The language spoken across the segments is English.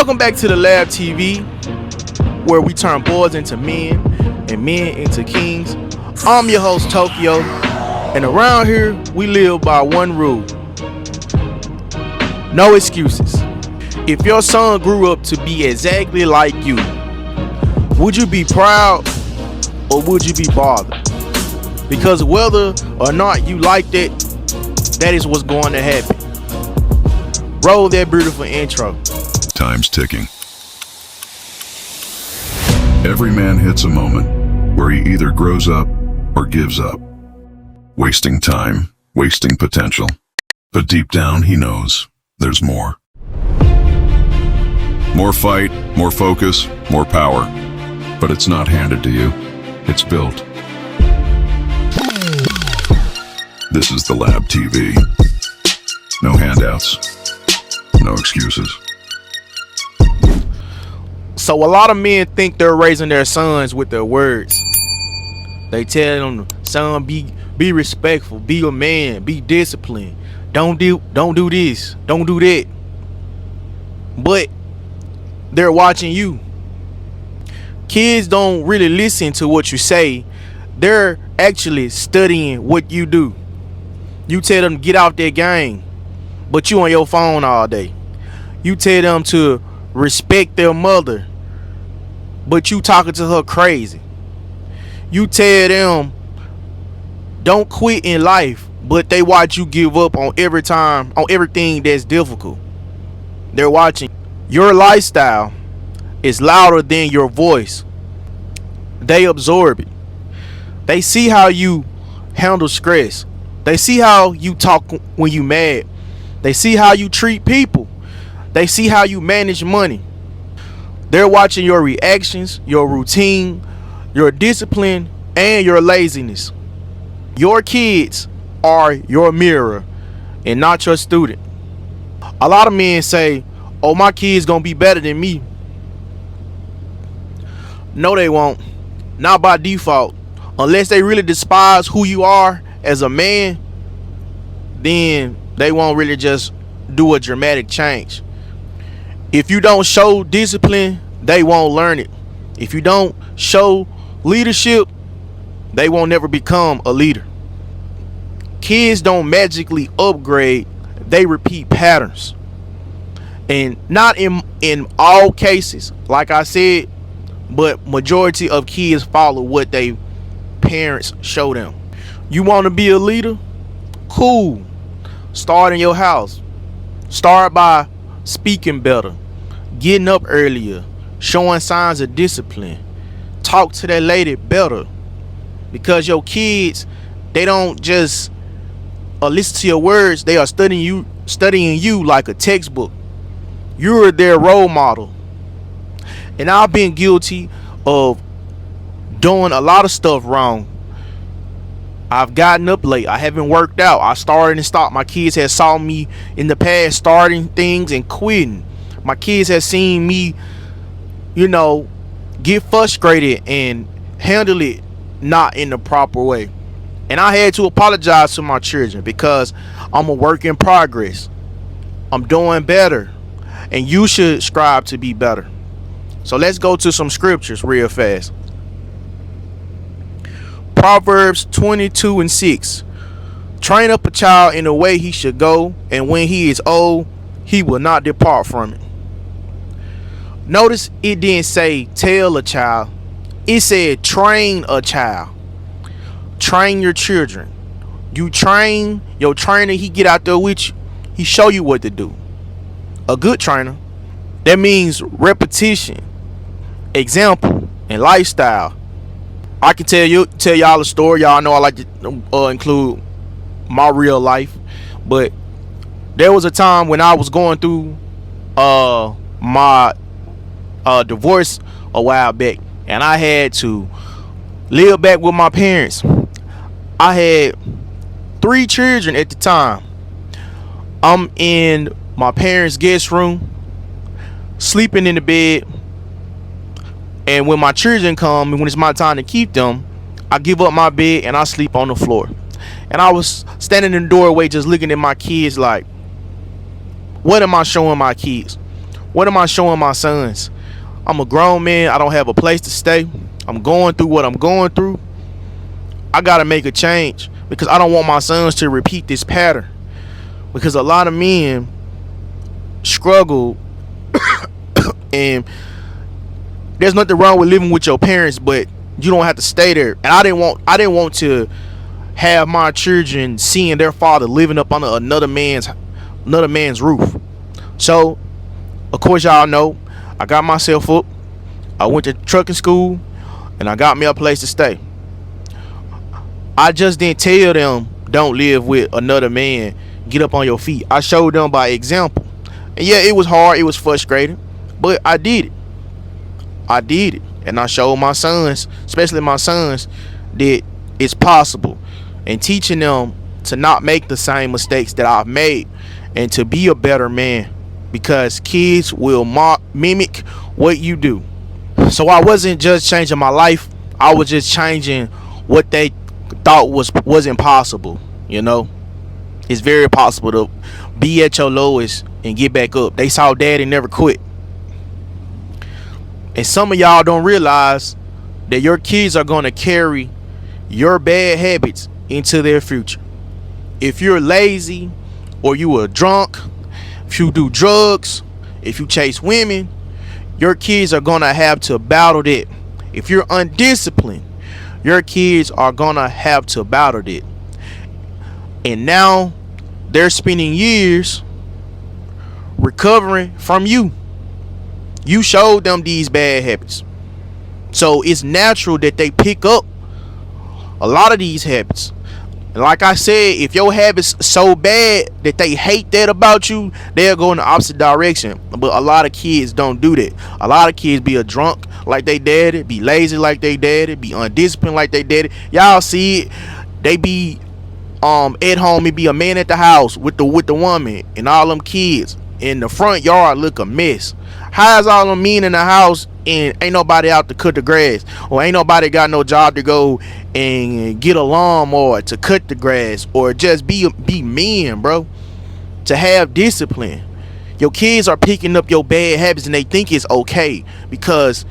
Welcome back to the Lab TV, where we turn boys into men and men into kings. I'm your host, Tokyo, and around here we live by one rule: no excuses. If your son grew up to be exactly like you, would you be proud or would you be bothered? Because whether or not you like that, that is what's going to happen. Roll that beautiful intro. Time's ticking. Every man hits a moment where he either grows up or gives up. Wasting time, wasting potential. But deep down he knows there's more. More fight, more focus, more power. But it's not handed to you. It's built. This is the Lab TV. No handouts. No excuses. So a lot of men think they're raising their sons with their words. They tell them, son, be respectful, be a man, be disciplined. Don't do this, don't do that. But they're watching you. Kids don't really listen to what you say. They're actually studying what you do. You tell them to get out their game, but you on your phone all day. You tell them to respect their mother, but you talking to her crazy. You tell them don't quit in life, but they watch you give up on everything that's difficult. They're watching. Your lifestyle is louder than your voice. They absorb it. They see how you handle stress. They see how you talk when you mad. They see how you treat people. They see how you manage money. They're watching your reactions, your routine, your discipline, and your laziness. Your kids are your mirror and not your student. A lot of men say, oh, my kid's gonna be better than me. No, they won't. Not by default. Unless they really despise who you are as a man, then they won't really just do a dramatic change. If you don't show discipline, they won't learn it. If you don't show leadership, they won't never become a leader. Kids don't magically upgrade, they repeat patterns. And not in all cases, like I said, but majority of kids follow what they parents show them. You want to be a leader? Cool. Start in your house. Start by speaking better, getting up earlier, showing signs of discipline. Talk to that lady better, because your kids, they don't just listen to your words. They are studying you like a textbook. You're their role model. And I've been guilty of doing a lot of stuff wrong. I've gotten up late. I haven't worked out. I started and stopped. My kids have saw me in the past starting things and quitting. My kids have seen me, get frustrated and handle it not in the proper way. And I had to apologize to my children because I'm a work in progress. I'm doing better. And you should strive to be better. So let's go to some scriptures real fast. Proverbs 22:6. Train up a child in the way he should go, and when he is old, he will not depart from it. Notice it didn't say tell a child. It said train a child. Train your children. You train your trainer, he get out there with you. He show you what to do. A good trainer, that means repetition, example, and lifestyle. I can tell y'all a story. Y'all know I like to include my real life, but there was a time when I was going through my divorce a while back, and I had to live back with my parents. I had 3 children at the time. I'm in my parents' guest room, sleeping in the bed. And when my children come and when it's my time to keep them, I give up my bed and I sleep on the floor. And I was standing in the doorway just looking at my kids like, what am I showing my kids? What am I showing my sons? I'm a grown man. I don't have a place to stay. I'm going through what I'm going through. I gotta make a change because I don't want my sons to repeat this pattern. Because a lot of men struggle, and there's nothing wrong with living with your parents, but you don't have to stay there. And I didn't want to have my children seeing their father living up under another man's roof. So, of course, y'all know I got myself up. I went to trucking school, and I got me a place to stay. I just didn't tell them don't live with another man. Get up on your feet. I showed them by example. And yeah, it was hard. It was frustrating, but I did it. I did it, and I showed my sons, especially my sons, that it's possible, and teaching them to not make the same mistakes that I've made, and to be a better man, because kids will mimic what you do. So I wasn't just changing my life, I was just changing what they thought wasn't possible. You know, it's very possible to be at your lowest and get back up. They saw daddy never quit. And some of y'all don't realize that your kids are going to carry your bad habits into their future. If you're lazy, or you are drunk, if you do drugs, if you chase women, your kids are going to have to battle that. If you're undisciplined, your kids are going to have to battle that. And now they're spending years recovering from you. You showed them these bad habits. So it's natural that they pick up a lot of these habits. And like I said, if your habits so bad that they hate that about you, they'll go in the opposite direction. But a lot of kids don't do that. A lot of kids be a drunk like they daddy, be lazy like they daddy, be undisciplined like they daddy. Y'all see it. They be at home, it be a man at the house with the woman and all them kids. In the front yard look a mess. How is all them men in the house and ain't nobody out to cut the grass, or ain't nobody got no job to go and get a lawnmower to cut the grass, or just be men, bro? To have discipline. Your kids are picking up your bad habits and they think it's okay because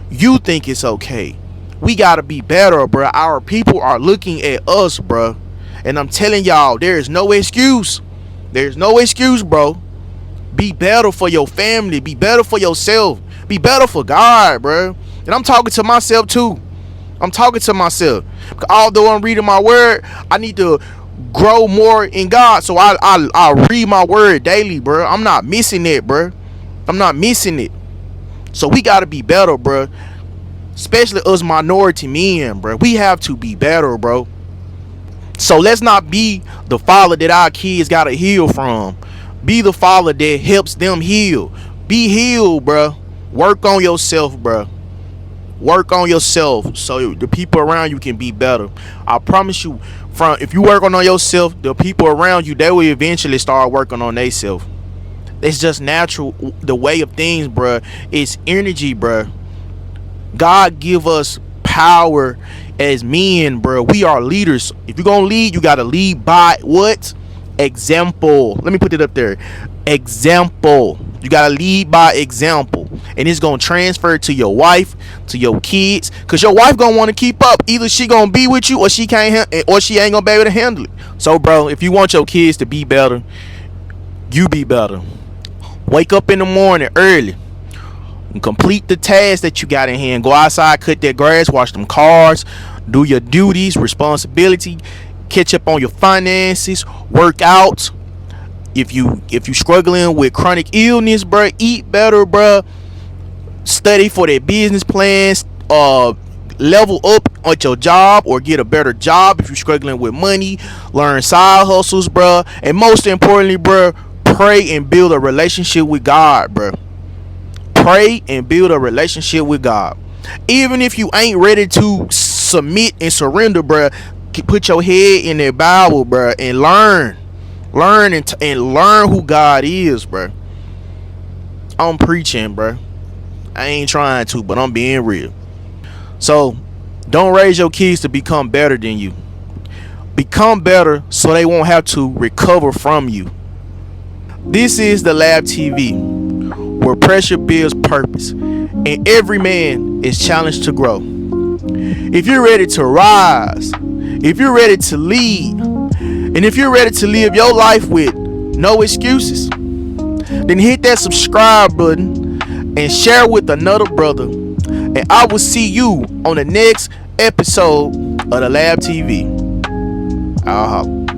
you think it's okay. We gotta be better, bro. Our people are looking at us, bro, and I'm telling y'all, there is no excuse. There's no excuse, bro. Be better for your family. Be better for yourself. Be better for God, bro. And I'm talking to myself too. I'm talking to myself. Although I'm reading my word, I need to grow more in God. So I read my word daily, bro. I'm not missing it, bro. I'm not missing it. So we got to be better, bro. Especially us minority men, bro. We have to be better, bro. So let's not be the father that our kids got to heal from. Be the father that helps them heal. Be healed, bro. Work on yourself, bro. Work on yourself so the people around you can be better. I promise you, if you work on yourself, the people around you, they will eventually start working on themselves. It's just natural, the way of things, bro. It's energy, bro. God give us power as men, bro. We are leaders. If you're gonna lead, you gotta lead by what? Example. Let me put it up there. Example. You gotta lead by example, and it's gonna transfer to your wife, to your kids, cause your wife gonna want to keep up. Either she gonna be with you, or she can't, or she ain't gonna be able to handle it. So, bro, if you want your kids to be better, you be better. Wake up in the morning early and complete the tasks that you got in hand. Go outside, cut that grass, wash them cars, do your duties, responsibility, catch up on your finances, work out. If you struggling with chronic illness, bro, eat better, bro. Study for their business plans. Level up at your job or get a better job. If you're struggling with money, learn side hustles, bro. And most importantly, bro, pray and build a relationship with God, bro. Pray and build a relationship with God. Even if you ain't ready to submit and surrender, bro, put your head in the Bible, bro, and learn and learn who God is, bro. I'm preaching, bro. I ain't trying to, but I'm being real. So don't raise your kids to become better than you. Become better so they won't have to recover from you. This is the Lab TV, where pressure builds purpose, and every man is challenged to grow. If you're ready to rise, if you're ready to lead, and if you're ready to live your life with no excuses, then hit that subscribe button and share with another brother. And I will see you on the next episode of the Lab TV. I'll holler.